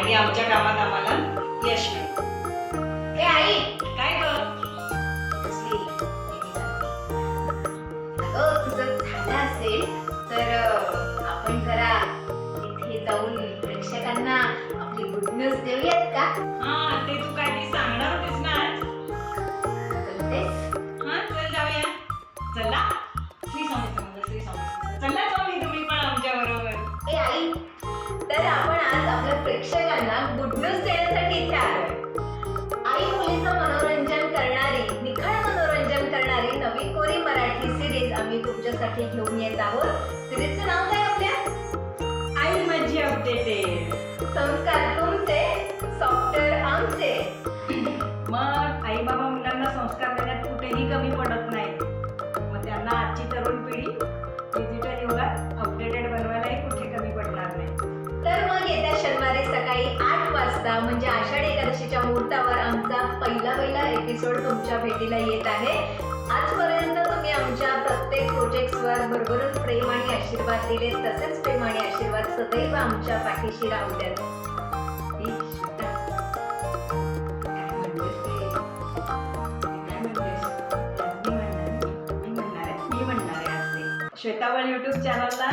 आणि आमच्या कामात आम्हाला यश मिळेल. ए आई, काय ग? कसली? अगं तुझं झालं असेल तर आपण जरा इथे जाऊन प्रेक्षकांना आपली गुड न्यूज देऊयात का? हा, ते तू काहीतरी सांगणार होतीस ना आज? बोलतेस? हा, चल जाऊया. चला. श्री स्वामी समर्थ, श्री स्वामी समर्थ. चला स्वामी, तुम्ही पण आमच्या बरोबर. ए आई, तर आपण आज आपल्या प्रेक्षकांना गुड न्यूज देण्यासाठी इथे आलोय. आई मुलीचं मनोरंजन करणारी, निखळ मनोरंजन करणारी नवी कोरी मराठी सिरीज आम्ही तुमच्यासाठी घेऊन येत आहोत. सिरीजचं नाव काय आपल्या? आई माझी अपडेटेड. संस्कार तुमचे, सॉफ्टवेअर आमचे. मग आई बाबा मुलांना संस्कार देण्यात कुठेही कमी पडत नाही. मग त्यांना आजची तरुण पिढी डिजिटल युगात अपडेटेड बनवायलाही कुठे कमी पडणार नाही. तर मग येत्या शनिवारी सकाळी 8 वाजता म्हणजे आषाढी एकादशीच्या मुहूर्तावर आमचा पहिला एपिसोड तुमच्या भेटीला येत आहे. आजपर्यंत तुम्ही आमच्या प्रत्येक प्रोजेक्ट्सवर भरभरून प्रेम आणि आशीर्वाद दिले, तसेच प्रेम आणि आशीर्वाद सदैव आमच्या पाठीशी राहू द्यात. श्वेतावळ YouTube चॅनलला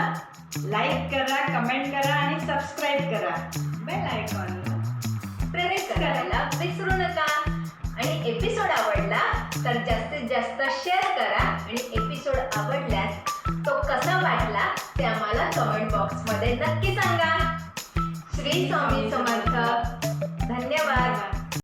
लाईक करा, कमेंट करा आणि सबस्क्राईब करा. बेल आयकॉनला प्रेरित करायला विसरू नका. आणि एपिसोड आवडला तर जास्तीत जास्त शेअर करा आणि एपिसोड आवडल्यास तो कसा वाटला ते आम्हाला कमेंट बॉक्समध्ये नक्की सांगा. श्री स्वामी समर्थ. धन्यवाद.